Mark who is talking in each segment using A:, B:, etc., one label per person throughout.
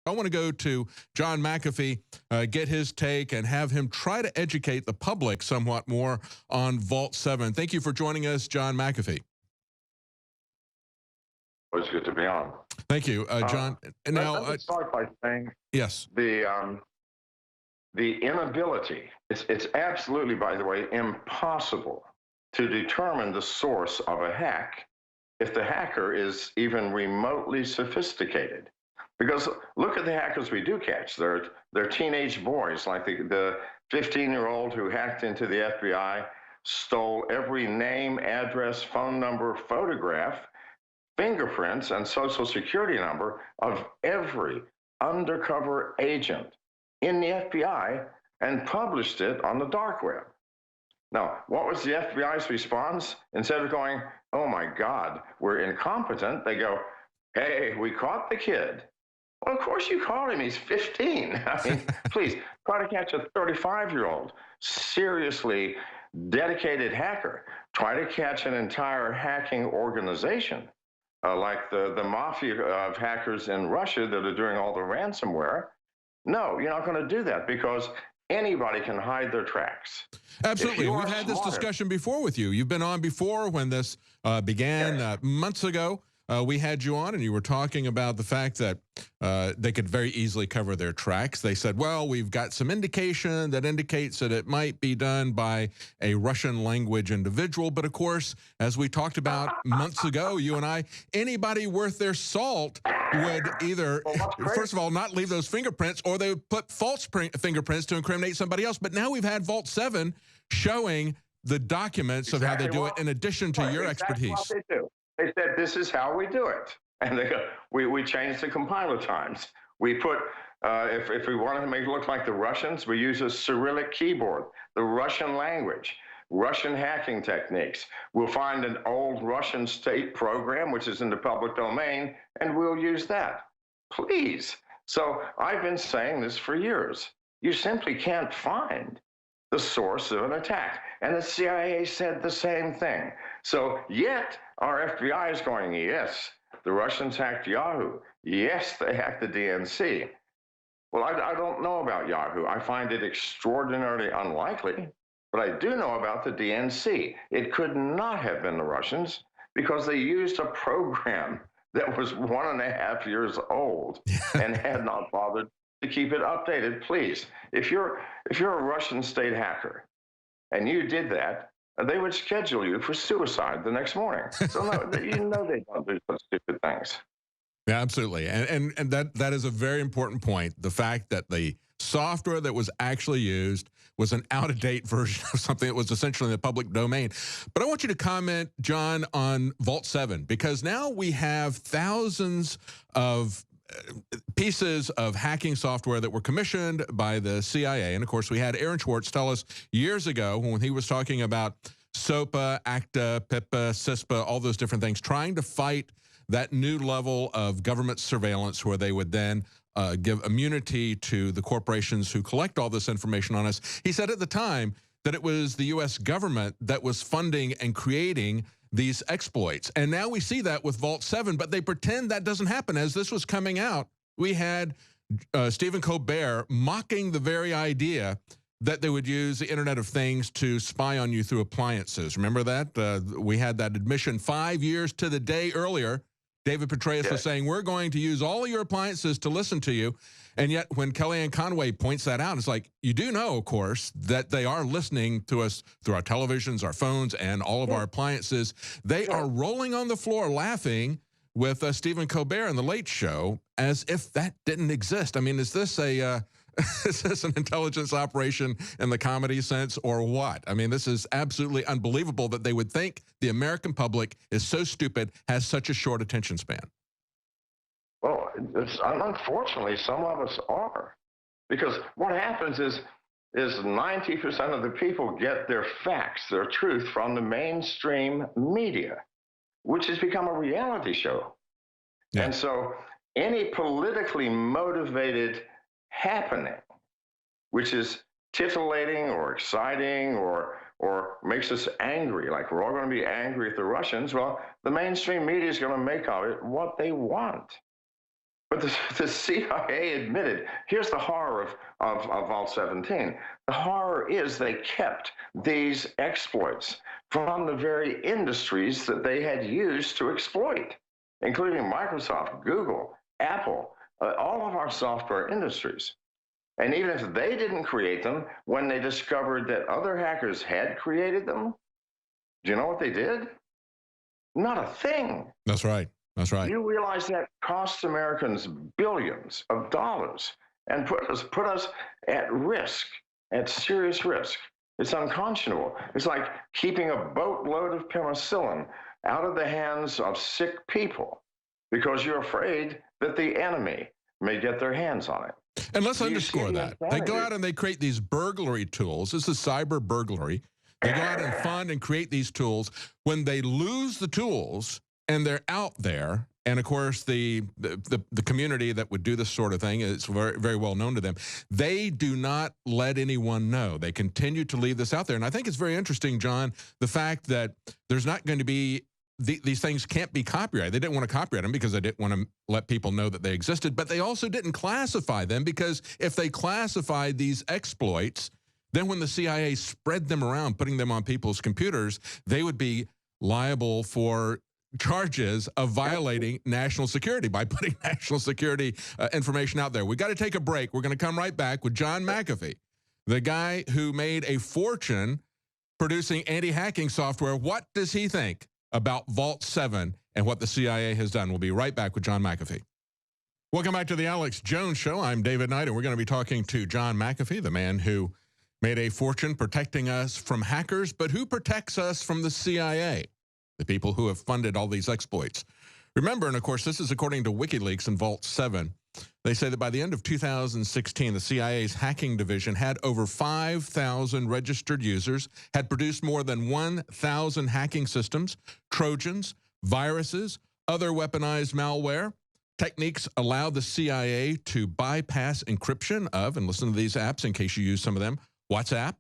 A: I want to go to John McAfee, get his take, and have him try to educate the public somewhat more on Vault 7. Thank you for joining us, John McAfee.
B: Always good to be on.
A: Thank you, John. Now,
B: let me start by saying
A: yes,
B: the inability. It's absolutely, by the way, impossible to determine the source of a hack if the hacker is even remotely sophisticated. Because look at the hackers we do catch. They're teenage boys, like the 15-year-old who hacked into the FBI, stole every name, address, phone number, photograph, fingerprints, and social security number of every undercover agent in the FBI and published it on the dark web. Now, what was the FBI's response? Instead of going, oh my God, we're incompetent, they go, hey, we caught the kid. Well, of course you caught him. He's 15. I mean, please, try to catch a 35-year-old, seriously dedicated hacker. Try to catch an entire hacking organization, like the mafia of hackers in Russia that are doing all the ransomware. No, you're not going to do that because anybody can hide their tracks.
A: Absolutely. We've had this discussion before with you. You've been on before when this began months ago. We had you on and you were talking about the fact that they could very easily cover their tracks. They said, well, we've got some indication that indicates that it might be done by a Russian language individual. But of course, as we talked about months ago, you and I, anybody worth their salt would either, first of all, not leave those fingerprints, or they would put false fingerprints to incriminate somebody else. But now we've had Vault 7 showing the documents of how they do it in addition to your expertise.
B: What they do. They said, this is how we do it. And they go, we changed the compiler times. We put, if we wanted to make it look like the Russians, we use a Cyrillic keyboard, the Russian language, Russian hacking techniques. We'll find an old Russian state program, which is in the public domain, and we'll use that. Please. So I've been saying this for years. You simply can't find the source of an attack. And the CIA said the same thing. So yet our FBI is going, yes, the Russians hacked Yahoo. Yes, they hacked the DNC. Well, I don't know about Yahoo. I find it extraordinarily unlikely, but I do know about the DNC. It could not have been the Russians because they used a program that was 1.5 years old and had not bothered to keep it updated. Please, if you're a Russian state hacker and you did that, they would schedule you for suicide the next morning. So no, you know they don't do such stupid things.
A: Yeah, absolutely. And that is a very important point. The fact that the software that was actually used was an out-of-date version of something that was essentially in the public domain. But I want you to comment, John, on Vault 7, because now we have thousands of pieces of hacking software that were commissioned by the CIA. And of course, we had Aaron Schwartz tell us years ago when he was talking about SOPA, ACTA, PIPA, CISPA, all those different things, trying to fight that new level of government surveillance where they would then give immunity to the corporations who collect all this information on us. He said at the time that it was the U.S. government that was funding and creating these exploits. And now we see that with Vault 7, but they pretend that doesn't happen. As this was coming out, we had Stephen Colbert mocking the very idea that they would use the Internet of Things to spy on you through appliances. Remember that? We had that admission 5 years to the day earlier. David Petraeus was saying, we're going to use all of your appliances to listen to you. And yet when Kellyanne Conway points that out, it's like, you do know, of course, that they are listening to us through our televisions, our phones, and all of our appliances. They are rolling on the floor laughing with Stephen Colbert in The Late Show as if that didn't exist. I mean, is this a is this an intelligence operation in the comedy sense or what? I mean, this is absolutely unbelievable that they would think the American public is so stupid, has such a short attention span.
B: Well, unfortunately, some of us are. Because what happens is 90% of the people get their facts, their truth from the mainstream media, which has become a reality show. Yeah. And so any politically motivated happening, which is titillating or exciting or makes us angry, like we're all going to be angry at the Russians, well, the mainstream media is going to make of it what they want. But the CIA admitted, here's the horror of Vault 17. The horror is they kept these exploits from the very industries that they had used to exploit, including Microsoft, Google, Apple, all of our software industries. And even if they didn't create them, when they discovered that other hackers had created them, do you know what they did? Not a thing.
A: That's right. That's right.
B: You realize that costs Americans billions of dollars and put us at risk, at serious risk. It's unconscionable. It's like keeping a boatload of penicillin out of the hands of sick people because you're afraid that the enemy may get their hands on it.
A: And let's underscore that. They go out and they create these burglary tools. This is cyber burglary. They go out and fund and create these tools. When they lose the tools and they're out there, and of course the community that would do this sort of thing is very, very well known to them, they do not let anyone know. They continue to leave this out there. And I think it's very interesting, John, the fact that there's not going to be these things can't be copyrighted. They didn't want to copyright them because they didn't want to let people know that they existed, but they also didn't classify them because if they classified these exploits, then when the CIA spread them around, putting them on people's computers, they would be liable for charges of violating national security by putting national security information out there. We got to take a break. We're going to come right back with John McAfee, the guy who made a fortune producing anti-hacking software. What does he think about Vault 7 and what the CIA has done? We'll be right back with John McAfee. Welcome back to the Alex Jones Show. I'm David Knight, and we're going to be talking to John McAfee, the man who made a fortune protecting us from hackers, but who protects us from the CIA, the people who have funded all these exploits. Remember, and of course, this is according to WikiLeaks and Vault 7. They say that by the end of 2016, the CIA's hacking division had over 5,000 registered users, had produced more than 1,000 hacking systems, Trojans, viruses, other weaponized malware. Techniques allow the CIA to bypass encryption of, and listen to these apps in case you use some of them, WhatsApp,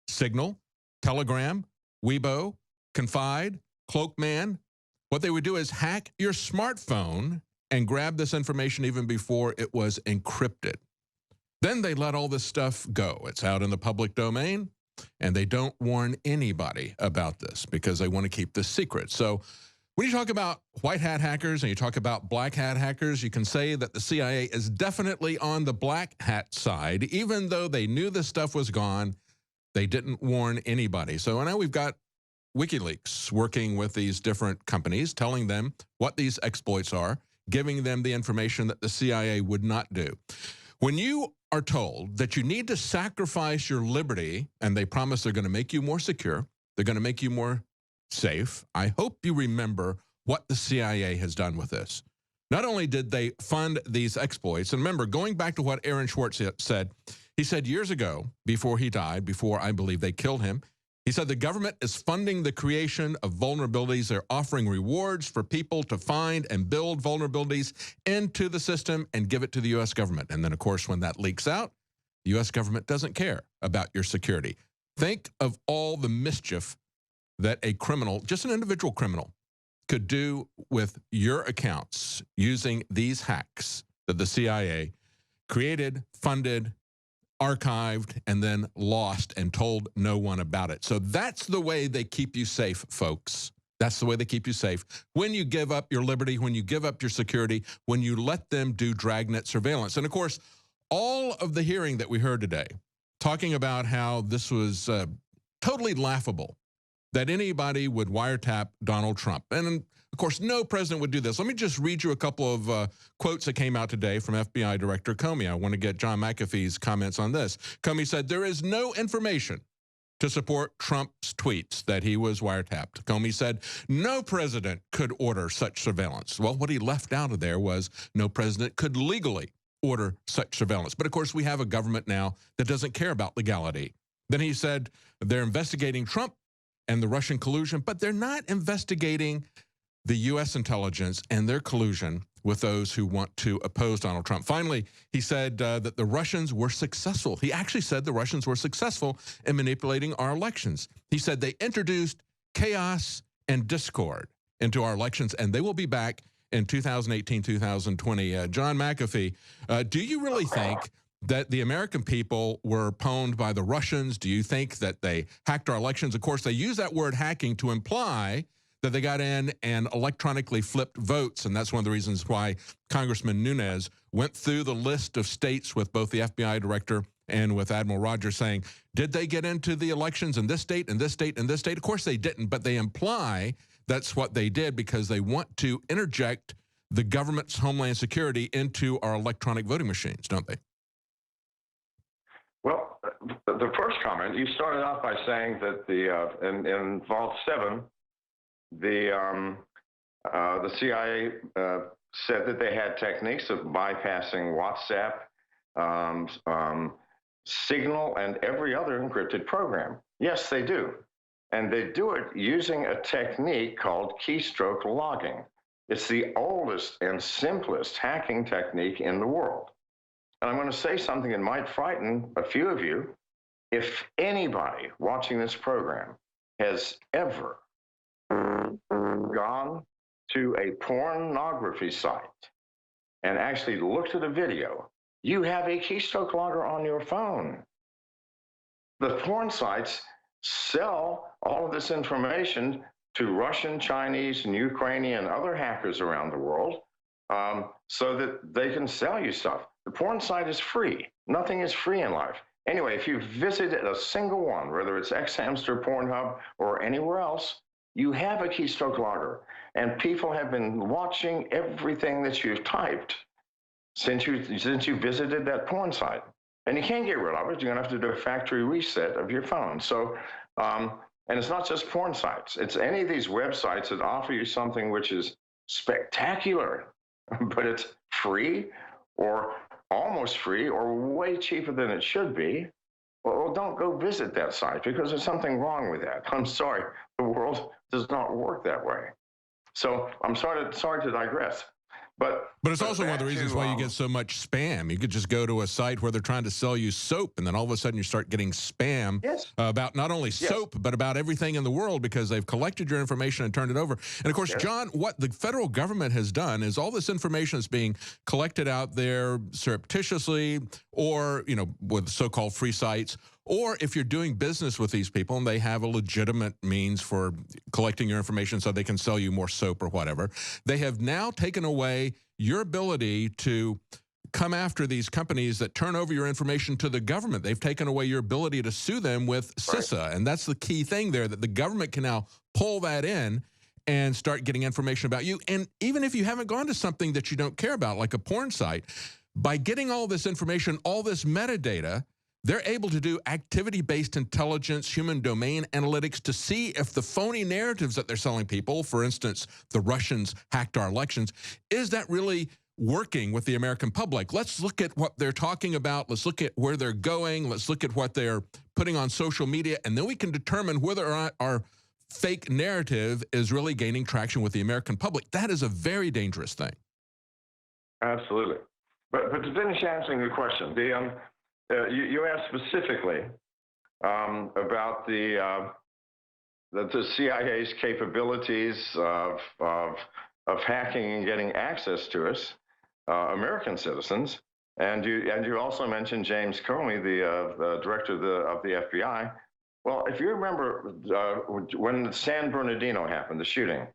A: Signal, Telegram, Weibo, Confide, Cloakman. What they would do is hack your smartphone and grab this information even before it was encrypted. Then they let all this stuff go. It's out in the public domain, and they don't warn anybody about this because they want to keep this secret. So when you talk about white hat hackers and you talk about black hat hackers, you can say that the CIA is definitely on the black hat side. Even though they knew this stuff was gone, they didn't warn anybody. So now we've got WikiLeaks working with these different companies, telling them what these exploits are, giving them the information that the CIA would not do. When you are told that you need to sacrifice your liberty, and they promise they're going to make you more secure, they're going to make you more safe, I hope you remember what the CIA has done with this. Not only did they fund these exploits, and remember, going back to what Aaron Schwartz said, he said years ago, before he died, before I believe they killed him, he said the government is funding the creation of vulnerabilities. They're offering rewards for people to find and build vulnerabilities into the system and give it to the U.S. government. And then, of course, when that leaks out, the U.S. government doesn't care about your security. Think of all the mischief that a criminal, just an individual criminal, could do with your accounts using these hacks that the CIA created, funded, archived, and then lost and told no one about it. So that's the way they keep you safe, folks. That's the way they keep you safe. When you give up your liberty, when you give up your security, when you let them do dragnet surveillance. And of course, all of the hearing that we heard today, talking about how this was totally laughable, that anybody would wiretap Donald Trump. And of course, no president would do this. Let me just read you a couple of quotes that came out today from FBI Director Comey. I want to get John McAfee's comments on this. Comey said, there is no information to support Trump's tweets that he was wiretapped. Comey said, no president could order such surveillance. Well, what he left out of there was no president could legally order such surveillance. But of course, we have a government now that doesn't care about legality. Then he said, they're investigating Trump and the Russian collusion, but they're not investigating the U.S. intelligence and their collusion with those who want to oppose Donald Trump. Finally, he said that the Russians were successful. He actually said the Russians were successful in manipulating our elections. He said they introduced chaos and discord into our elections, and they will be back in 2018, 2020. John McAfee, do you really think that the American people were pwned by the Russians? Do you think that they hacked our elections? Of course, they use that word hacking to imply that they got in and electronically flipped votes, and that's one of the reasons why Congressman Nunes went through the list of states with both the FBI director and with Admiral Rogers saying, did they get into the elections in this state, and this state, and this state? Of course they didn't, but they imply that's what they did because they want to interject the government's homeland security into our electronic voting machines, don't they?
B: Well, the first comment, you started off by saying that in Vault 7, the CIA said that they had techniques of bypassing WhatsApp, Signal, and every other encrypted program. Yes, they do. And they do it using a technique called keystroke logging. It's the oldest and simplest hacking technique in the world. And I'm going to say something that might frighten a few of you. If anybody watching this program has ever gone to a pornography site and actually looked at a video, you have a keystroke logger on your phone. The porn sites sell all of this information to Russian, Chinese, and Ukrainian and other hackers around the world so that they can sell you stuff. The porn site is free. Nothing is free in life. Anyway, if you visited a single one, whether it's Xhamster, Pornhub, or anywhere else, you have a keystroke logger. And people have been watching everything that you've typed since you visited that porn site. And you can't get rid of it. You're going to have to do a factory reset of your phone. So, and it's not just porn sites. It's any of these websites that offer you something which is spectacular, but it's free or almost free or way cheaper than it should be. Well, don't go visit that site because there's something wrong with that. I'm sorry. The world does not work that way. So I'm sorry to digress. But
A: it's also one of the reasons why you get so much spam. You could just go to a site where they're trying to sell you soap, and then all of a sudden you start getting spam about not only soap, but about everything in the world because they've collected your information and turned it over. And of course, John, what the federal government has done is all this information is being collected out there surreptitiously or, you know, with so-called free sites. Or if you're doing business with these people and they have a legitimate means for collecting your information so they can sell you more soap or whatever, they have now taken away your ability to come after these companies that turn over your information to the government. They've taken away your ability to sue them with CISA. And that's the key thing there, that the government can now pull that in and start getting information about you. And even if you haven't gone to something that you don't care about, like a porn site, by getting all this information, all this metadata, they're able to do activity-based intelligence, human domain analytics to see if the phony narratives that they're selling people, for instance, the Russians hacked our elections, is that really working with the American public? Let's look at what they're talking about. Let's look at where they're going. Let's look at what they're putting on social media, and then we can determine whether or not our fake narrative is really gaining traction with the American public. That is a very dangerous thing.
B: Absolutely. But to finish answering your question, you asked specifically about the CIA's capabilities of hacking and getting access to us, American citizens, and you also mentioned James Comey, the director of the FBI. Well, if you remember when San Bernardino happened, the shooting,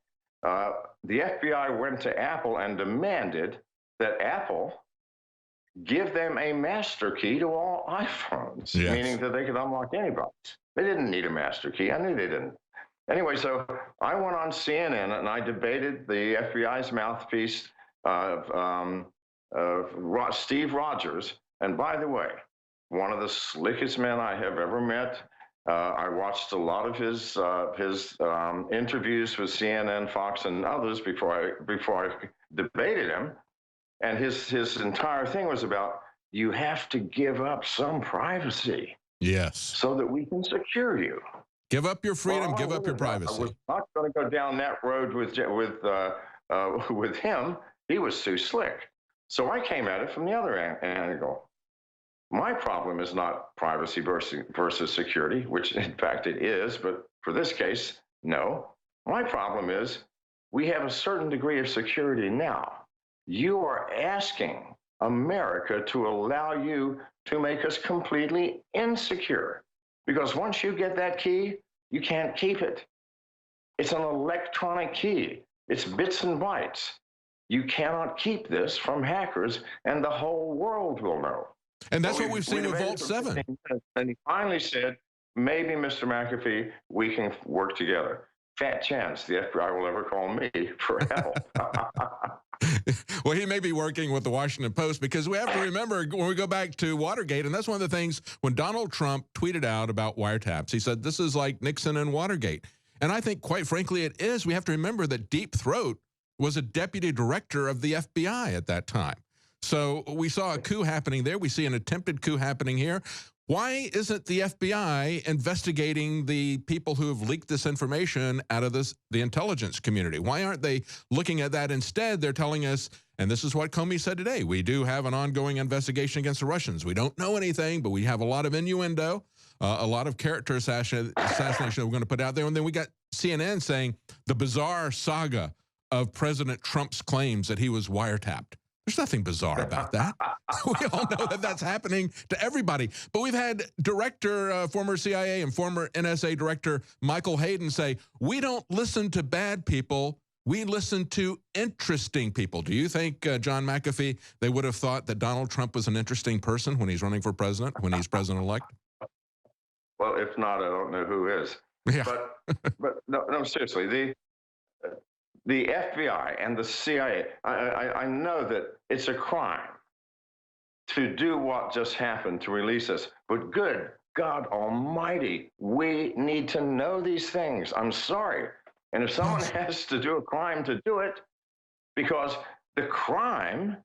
B: the FBI went to Apple and demanded that Apple give them a master key to all iPhones, meaning that they could unlock anybody's. They didn't need a master key. I knew they didn't. Anyway, so I went on CNN and I debated the FBI's mouthpiece, Steve Rogers. And by the way, one of the slickest men I have ever met. I watched a lot of his interviews with CNN, Fox, and others before I debated him. And his entire thing was about, you have to give up some privacy.
A: Yes.
B: So that we can secure you.
A: Give up your freedom, give up your privacy.
B: I was not going to go down that road with him. He was too slick. So I came at it from the other angle. My problem is not privacy versus security, which in fact it is, but for this case, no. My problem is, we have a certain degree of security now. You are asking America to allow you to make us completely insecure. Because once you get that key, you can't keep it. It's an electronic key. It's bits and bytes. You cannot keep this from hackers, and the whole world will know.
A: And that's what we've seen with Vault 7.
B: And he finally said, maybe, Mr. McAfee, we can work together. Fat chance the FBI will ever call me for help.
A: Well, he may be working with the Washington Post, because we have to remember when we go back to Watergate, and that's one of the things when Donald Trump tweeted out about wiretaps, he said, this is like Nixon and Watergate. And I think, quite frankly, it is. We have to remember that Deep Throat was a deputy director of the FBI at that time. So we saw a coup happening there. We see an attempted coup happening here. Why isn't the FBI investigating the people who have leaked this information out of the intelligence community? Why aren't they looking at that? Instead, they're telling us, and this is what Comey said today, we do have an ongoing investigation against the Russians. We don't know anything, but we have a lot of innuendo, a lot of character assassination that we're going to put out there. And then we got CNN saying the bizarre saga of President Trump's claims that he was wiretapped. There's nothing bizarre about that. We all know that that's happening to everybody. But we've had former CIA and former NSA director Michael Hayden say, we don't listen to bad people. We listen to interesting people. Do you think, John McAfee, they would have thought that Donald Trump was an interesting person when he's running for president, when he's president-elect?
B: Well, if not, I don't know who is.
A: Yeah.
B: But no, seriously, the FBI and the CIA, I know that it's a crime to do what just happened, to release us. But good God Almighty, we need to know these things. I'm sorry. And if someone has to do a crime, to do it, because the crime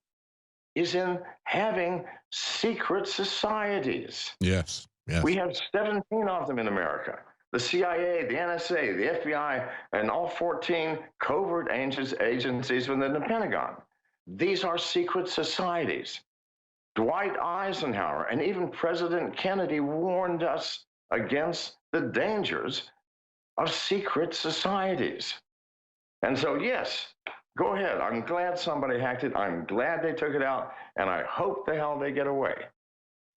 B: is in having secret societies.
A: Yes, yes.
B: We have 17 of them in America. The CIA, the NSA, the FBI, and all 14 covert agencies within the Pentagon. These are secret societies. Dwight Eisenhower and even President Kennedy warned us against the dangers of secret societies. And so, yes, go ahead. I'm glad somebody hacked it. I'm glad they took it out, and I hope the hell they get away.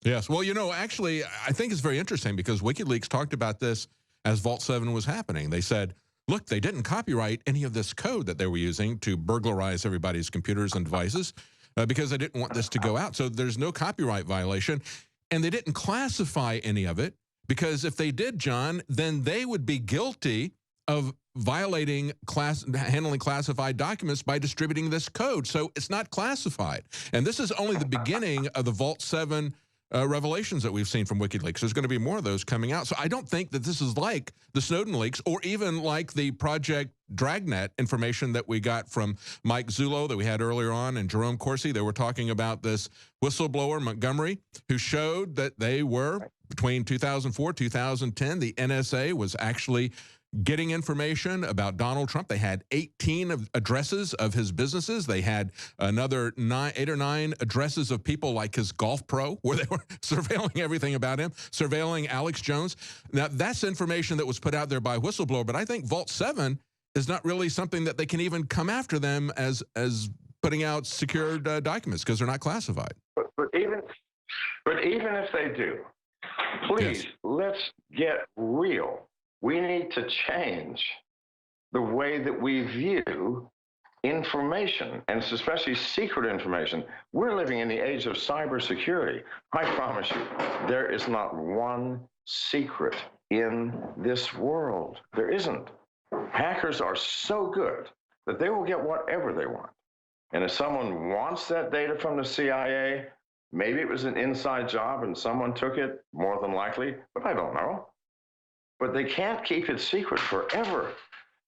A: Yes. Well, you know, actually, I think it's very interesting because WikiLeaks talked about this as Vault 7 was happening. They said, look, they didn't copyright any of this code that they were using to burglarize everybody's computers and devices because they didn't want this to go out. So there's no copyright violation. And they didn't classify any of it because if they did, John, then they would be guilty of violating handling classified documents by distributing this code. So it's not classified. And this is only the beginning of the Vault 7 revelations that we've seen from WikiLeaks. There's going to be more of those coming out. So I don't think that this is like the Snowden leaks or even like the Project Dragnet information that we got from Mike Zullo that we had earlier on and Jerome Corsi. They were talking about this whistleblower, Montgomery, who showed that they were, between 2004, 2010, the NSA was actually getting information about Donald Trump. They had 18 addresses of his businesses. They had another 8 or 9 addresses of people like his golf pro, where they were surveilling everything about him, surveilling Alex Jones. Now, that's information that was put out there by whistleblower, but I think Vault 7 is not really something that they can even come after them as putting out secured documents because they're not classified.
B: But even if they do, please,
A: yes,
B: let's get real. We need to change the way that we view information, and especially secret information. We're living in the age of cybersecurity. I promise you, there is not one secret in this world. There isn't. Hackers are so good that they will get whatever they want. And if someone wants that data from the CIA, maybe it was an inside job and someone took it, more than likely, but I don't know. But they can't keep it secret forever.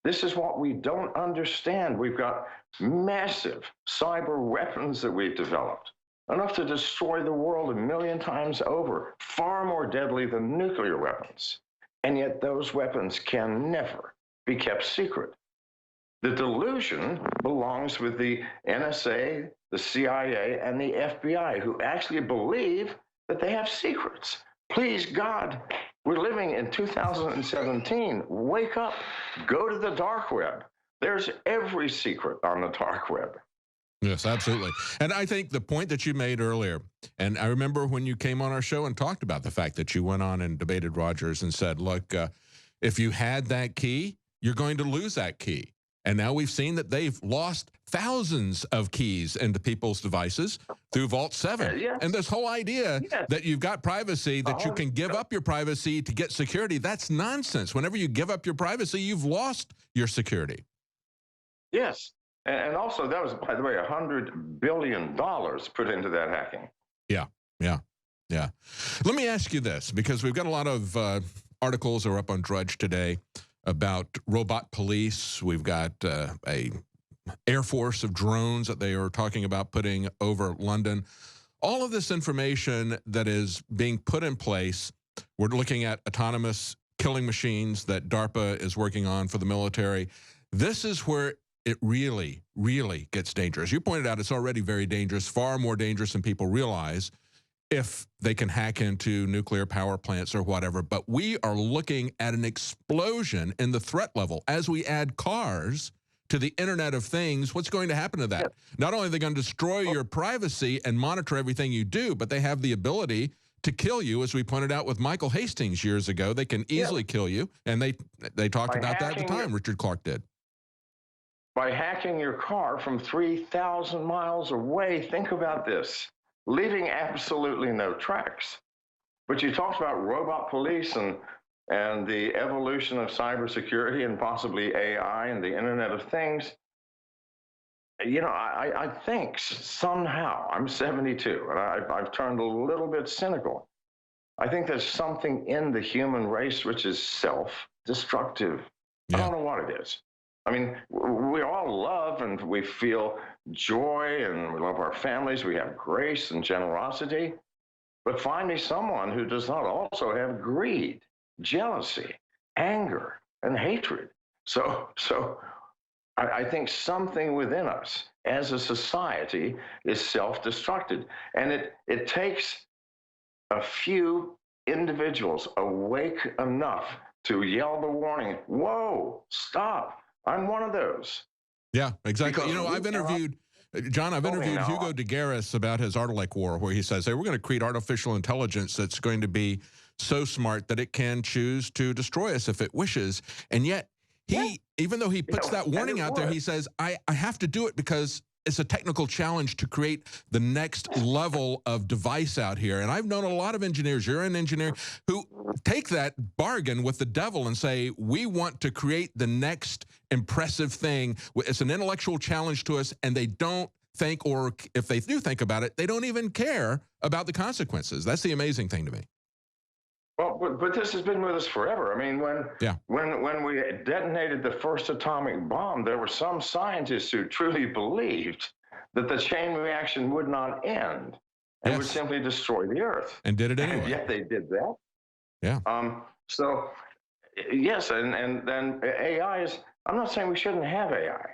B: This is what we don't understand. We've got massive cyber weapons that we've developed, enough to destroy the world 1 million times over, far more deadly than nuclear weapons. And yet those weapons can never be kept secret. The delusion belongs with the NSA, the CIA, and the FBI, who actually believe that they have secrets. Please, God, we're living in 2017. Wake up. Go to the dark web. There's every secret on the dark web.
A: Yes, absolutely. And I think the point that you made earlier, and I remember when you came on our show and talked about the fact that you went on and debated Rogers and said, look, if you had that key, you're going to lose that key. And now we've seen that they've lost thousands of keys into people's devices through Vault 7.
B: Yes.
A: And this whole idea
B: Yes.
A: that you've got privacy, that you can give up your privacy to get security, that's nonsense. Whenever you give up your privacy, you've lost your security.
B: Yes. And also, that was, by the way, $100 billion put into that hacking.
A: Yeah, yeah, yeah. Let me ask you this, because we've got a lot of articles that are up on Drudge today about robot police. We've got a Air Force of drones that they are talking about putting over London. All of this information that is being put in place, we're looking at autonomous killing machines that DARPA is working on for the military. This is where it really, really gets dangerous. You pointed out it's already very dangerous, far more dangerous than people realize if they can hack into nuclear power plants or whatever. But we are looking at an explosion in the threat level. As we add cars to the Internet of Things, what's going to happen to that? Yep. Not only are they going to destroy your privacy and monitor everything you do, but they have the ability to kill you, as we pointed out with Michael Hastings years ago. They can easily kill you, and they talked about that at the time, Richard Clarke did.
B: By hacking your car from 3,000 miles away, think about this, leaving absolutely no tracks. But you talked about robot police and the evolution of cybersecurity and possibly AI and the Internet of Things. You know, I think somehow, I'm 72, and I've turned a little bit cynical. I think there's something in the human race which is self-destructive. Yeah. I don't know what it is. I mean, we all love and we feel joy and we love our families. We have grace and generosity. But find me someone who does not also have greed, jealousy, anger, and hatred. So I think something within us as a society is self-destructed. And it takes a few individuals awake enough to yell the warning, whoa, stop. I'm one of those.
A: Yeah, exactly. You know, I've interviewed, John, I've interviewed Hugo de Garis about his Artilect war, where he says, hey, we're going to create artificial intelligence that's going to be so smart that it can choose to destroy us if it wishes. And yet, even though he puts that warning out there, he says, I have to do it because it's a technical challenge to create the next level of device out here. And I've known a lot of engineers, you're an engineer, who take that bargain with the devil and say, we want to create the next impressive thing. It's an intellectual challenge to us, and they don't think, or if they do think about it, they don't even care about the consequences. That's the amazing thing to me.
B: Well, but this has been with us forever. I mean, when we detonated the first atomic bomb, there were some scientists who truly believed that the chain reaction would not end and would simply destroy the Earth.
A: And did it anyway.
B: And yet they did that.
A: Yeah.
B: So, yes, and then AI is, I'm not saying we shouldn't have AI.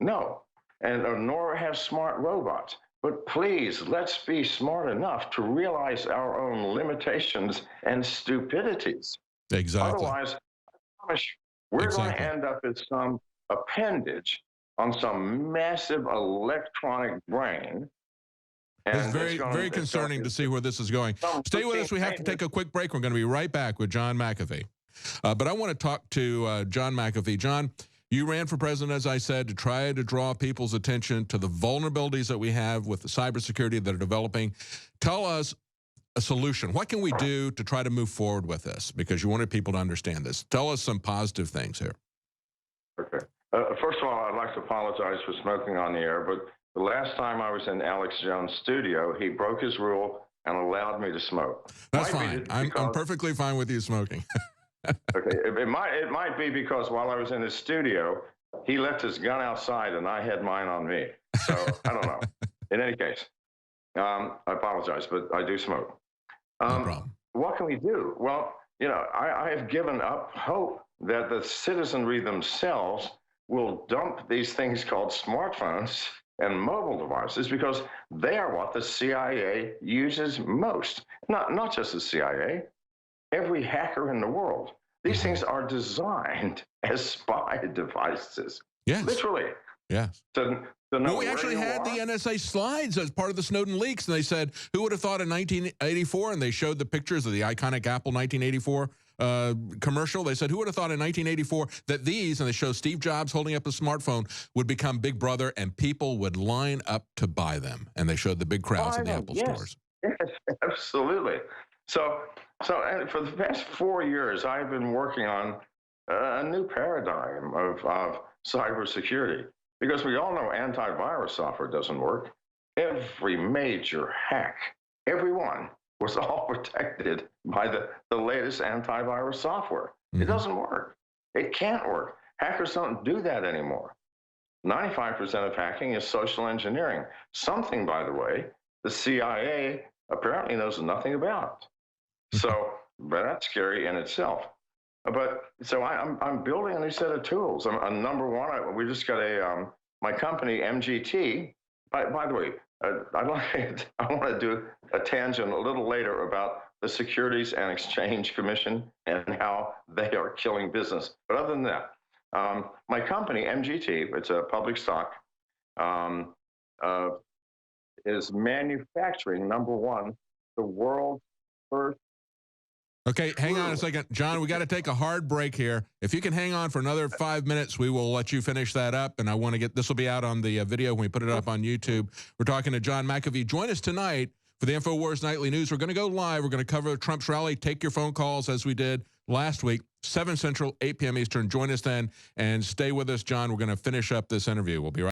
B: No, and nor have smart robots. But please, let's be smart enough to realize our own limitations and stupidities.
A: Exactly.
B: Otherwise, I promise you, we're going to end up as some appendage on some massive electronic brain. And
A: it's very concerning to see where this is going. Stay with us. We have to take a quick break. We're going to be right back with John McAfee. But I want to talk to John McAfee. John, you ran for president, as I said, to try to draw people's attention to the vulnerabilities that we have with the cybersecurity that are developing. Tell us a solution. What can we do to try to move forward with this? Because you wanted people to understand this. Tell us some positive things here.
B: Okay. First of all, I'd like to apologize for smoking on the air, but the last time I was in Alex Jones' studio, he broke his rule and allowed me to smoke.
A: That's fine. I'm perfectly fine with you smoking.
B: Okay, it might be because while I was in his studio, he left his gun outside and I had mine on me. So I don't know. In any case, I apologize, but I do smoke.
A: No problem.
B: What can we do? Well, you know, I have given up hope that the citizenry themselves will dump these things called smartphones and mobile devices because they are what the CIA uses most. Not just the CIA. Every hacker in the world. These things are designed as spy devices.
A: Yes.
B: literally.
A: Yes.
B: To know
A: Well, we
B: where
A: actually
B: you
A: had the
B: are.
A: NSA slides as part of the Snowden leaks, and they said, who would have thought in 1984, and they showed the pictures of the iconic Apple 1984 commercial. They said, who would have thought in 1984 that these, and they show Steve Jobs holding up a smartphone, would become Big Brother, and people would line up to buy them. And they showed the big crowds in the
B: Finally,
A: Apple
B: yes,
A: stores.
B: yes, absolutely. And for the past 4 years, I've been working on a new paradigm of cybersecurity because we all know antivirus software doesn't work. Every major hack, everyone was all protected by the latest antivirus software. It
A: Mm-hmm.
B: doesn't work. It can't work. Hackers don't do that anymore. 95% of hacking is social engineering, something, by the way, the CIA apparently knows nothing about. So, but that's scary in itself. But so I'm building a new set of tools. I'm number one. We just got my company MGT. By the way, I want to do a tangent a little later about the Securities and Exchange Commission and how they are killing business. But other than that, my company MGT, it's a public stock, um, uh, is manufacturing number one the world's first.
A: Okay, hang on a second. John, we got to take a hard break here. If you can hang on for another 5 minutes, we will let you finish that up. And I want to get, this will be out on the video when we put it up on YouTube. We're talking to John McAfee. Join us tonight for the InfoWars Nightly News. We're going to go live. We're going to cover Trump's rally. Take your phone calls as we did last week, 7 Central, 8 p.m. Eastern. Join us then and stay with us, John. We're going to finish up this interview. We'll be right back.